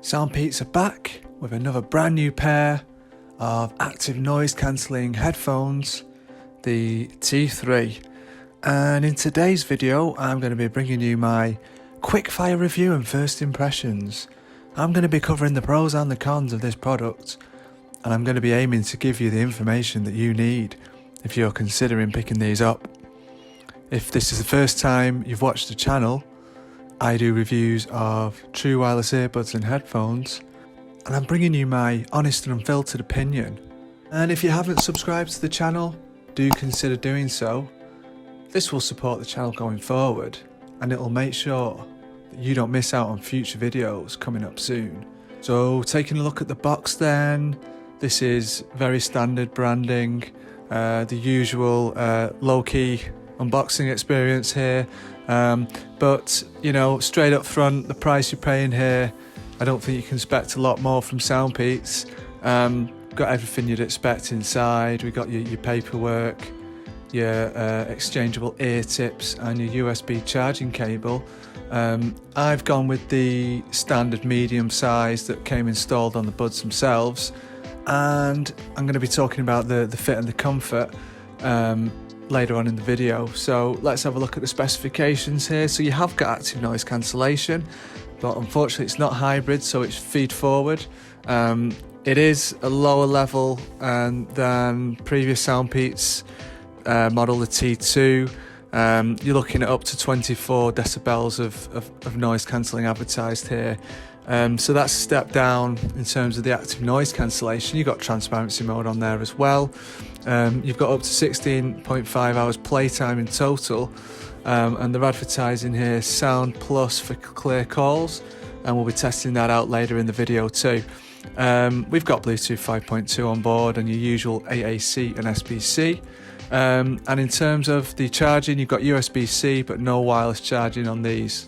Soundpeats are back with another brand new pair of active noise cancelling headphones, the T3. And in today's video I'm going to be bringing you my quick fire review and first impressions. I'm going to be covering the pros and the cons of this product, and I'm going to be aiming to give you the information that you need if you're considering picking these up. If this is the first time you've watched the channel, I do reviews of true wireless earbuds and headphones, and I'm bringing you my honest and unfiltered opinion. And if you haven't subscribed to the channel, do consider doing so. This will support the channel going forward, and it will make sure that you don't miss out on future videos coming up soon. So taking a look at the box then, this is very standard branding, the usual low-key unboxing experience here, but you know, straight up front, the price you're paying here, I don't think you can expect a lot more from Soundpeats. Got everything you'd expect inside. We got your paperwork, your exchangeable ear tips, and your USB charging cable. I've gone with the standard medium size that came installed on the buds themselves, and I'm going to be talking about the fit and the comfort later on in the video. So let's have a look at the specifications here. So you have got active noise cancellation, but unfortunately it's not hybrid, so it's feed forward. It is a lower level than previous Soundpeats model, the T2. You're looking at up to 24 decibels of noise cancelling advertised here. So that's a step down in terms of the active noise cancellation. You've got transparency mode on there as well. You've got up to 16.5 hours playtime in total, and they're advertising here Sound Plus for clear calls, and we'll be testing that out later in the video too. We've got Bluetooth 5.2 on board and your usual AAC and SBC. And in terms of the charging, you've got USB-C but no wireless charging on these.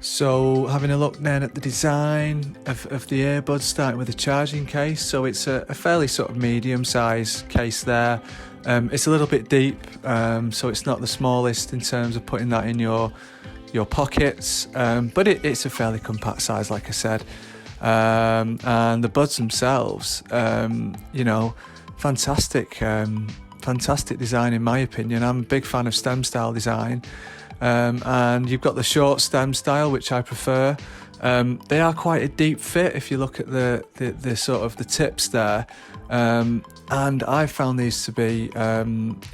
So having a look then at the design of the earbuds, starting with the charging case. So it's a fairly sort of medium size case there. It's a little bit deep, so it's not the smallest in terms of putting that in your pockets, but it's a fairly compact size, like I said. And the buds themselves, you know, fantastic design in my opinion. I'm a big fan of stem style design. And you've got the short stem style, which I prefer. They are quite a deep fit if you look at the sort of the tips there, and I found these to be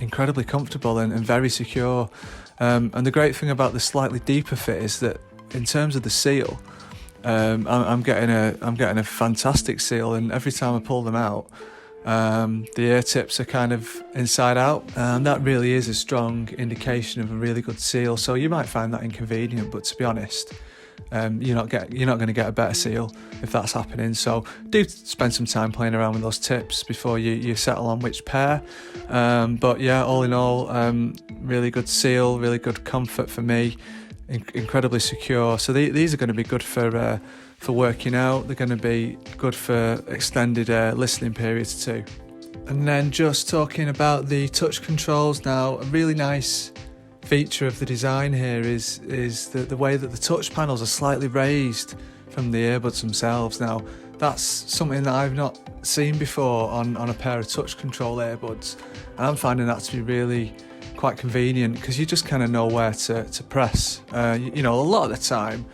incredibly comfortable and very secure. And the great thing about the slightly deeper fit is that in terms of the seal, I'm getting a fantastic seal, and every time I pull them out, the ear tips are kind of inside out, and that really is a strong indication of a really good seal. So you might find that inconvenient, but to be honest, you're not going to get a better seal if that's happening. So do spend some time playing around with those tips before you settle on which pair. But yeah, all in all, really good seal, really good comfort for me, incredibly secure. So these are going to be good for working out. They're going to be good for extended listening periods too. And then just talking about the touch controls now, a really nice feature of the design here is the way that the touch panels are slightly raised from the earbuds themselves. Now that's something that I've not seen before on a pair of touch control earbuds, and I'm finding that to be really quite convenient because you just kind of know where to press. You know, a lot of the time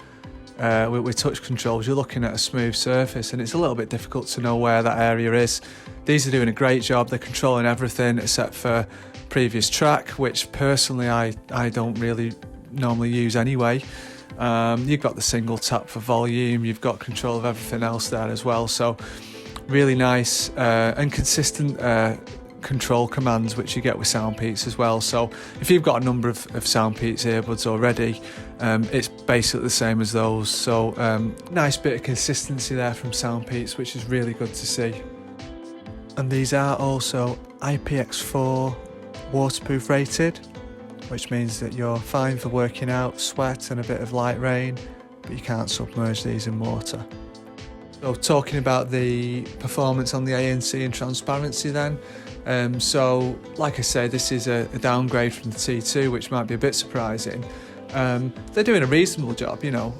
with touch controls, you're looking at a smooth surface and it's a little bit difficult to know where that area is. These are doing a great job. They're controlling everything except for previous track, which personally I don't really normally use anyway. You've got the single tap for volume, you've got control of everything else there as well. So really nice and consistent control commands, which you get with Soundpeats as well. So if you've got a number of Soundpeats earbuds already, it's basically the same as those. So nice bit of consistency there from Soundpeats, which is really good to see. And these are also IPX4 waterproof rated, which means that you're fine for working out, sweat and a bit of light rain, but you can't submerge these in water. So talking about the performance on the ANC and transparency then, so like I say, this is a downgrade from the T2, which might be a bit surprising, They're doing a reasonable job, you know.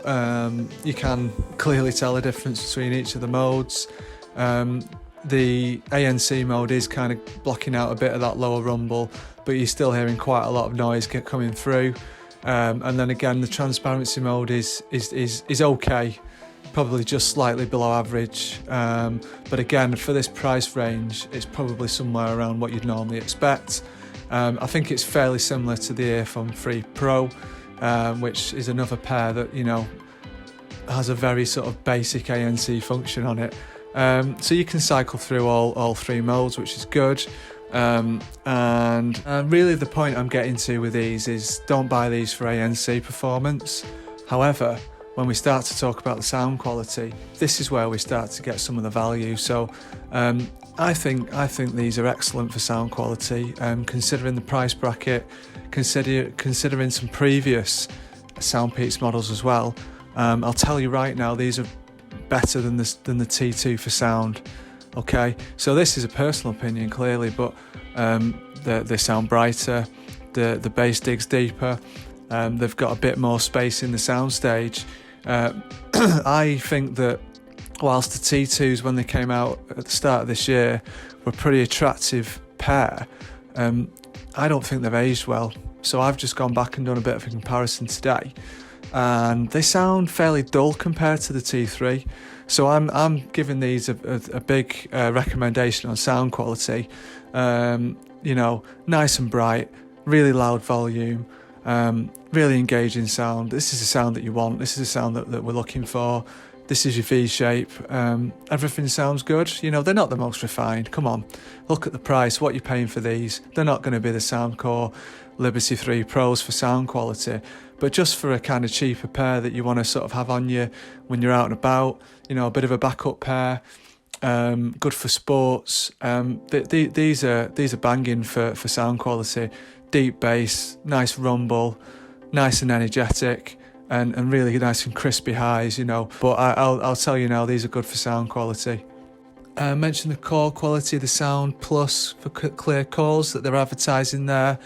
You can clearly tell the difference between each of the modes. The ANC mode is kind of blocking out a bit of that lower rumble, but you're still hearing quite a lot of noise coming through. And then again, the transparency mode is okay, probably just slightly below average. But again, for this price range, it's probably somewhere around what you'd normally expect. I think it's fairly similar to the Earphone 3 Pro, which is another pair that, you know, has a very sort of basic ANC function on it. So you can cycle through all three modes, which is good. And really the point I'm getting to with these is don't buy these for ANC performance. However, when we start to talk about the sound quality, this is where we start to get some of the value. So I think these are excellent for sound quality, considering the price bracket, considering some previous Soundpeats models as well. I'll tell you right now, these are better than the T2 for sound. Okay, so this is a personal opinion clearly, but they sound brighter, the bass digs deeper, they've got a bit more space in the soundstage. I think that whilst the T2s, when they came out at the start of this year, were a pretty attractive pair, I don't think they've aged well. So I've just gone back and done a bit of a comparison today, and they sound fairly dull compared to the T3. So I'm giving these a big recommendation on sound quality. You know, nice and bright, really loud volume, really engaging sound. This is the sound that you want. This is the sound that we're looking for. This is your V shape. Everything sounds good. You know, they're not the most refined. Come on, look at the price, what you're paying for these. They're not going to be the Soundcore Liberty 3 Pros for sound quality, but just for a kind of cheaper pair that you want to sort of have on you when you're out and about, you know, a bit of a backup pair, good for sports. These are banging for sound quality. Deep bass, nice rumble, nice and energetic, and really nice and crispy highs, you know. But I'll tell you now, these are good for sound quality. I mentioned the call quality, the Sound Plus for clear calls that they're advertising there.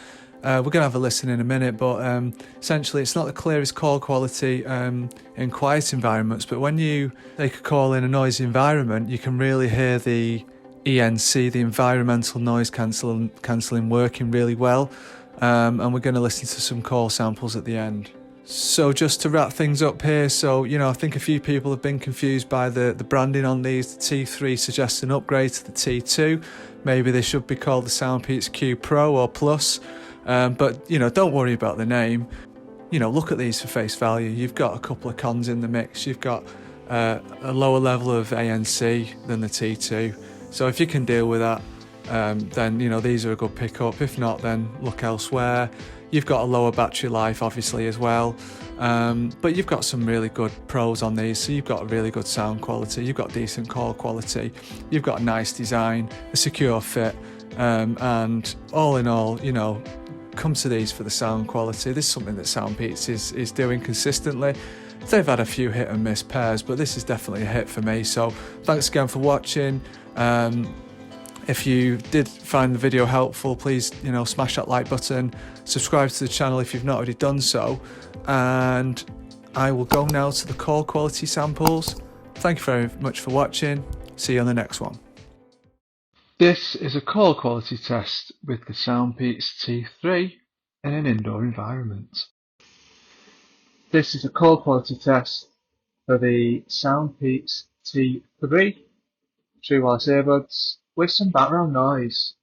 We're going to have a listen in a minute, but essentially it's not the clearest call quality in quiet environments, but when you take a call in a noisy environment, you can really hear the ENC, the environmental noise cancelling working really well. And we're going to listen to some call samples at the end. So just to wrap things up here, so, you know, I think a few people have been confused by the branding on these. The T3 suggests an upgrade to the T2. Maybe they should be called the Soundpeats Q Pro or Plus. But, you know, don't worry about the name. You know, look at these for face value. You've got a couple of cons in the mix. You've got a lower level of ANC than the T2. So if you can deal with that, then, you know, these are a good pickup. If not, then look elsewhere. You've got a lower battery life, obviously, as well. But you've got some really good pros on these. So you've got a really good sound quality. You've got decent call quality. You've got a nice design, a secure fit. And all in all, you know, come to these for the sound quality. This is something that Soundpeats is doing consistently. They've had a few hit and miss pairs, but this is definitely a hit for me. So thanks again for watching. If you did find the video helpful, please, you know, smash that like button, subscribe to the channel if you've not already done so, and I will go now to the call quality samples. Thank you very much for watching. See you on the next one. This is a call quality test with the Soundpeats T3 in an indoor environment. This is a call quality test for the Soundpeats T3 True Wireless Earbuds with some background noise.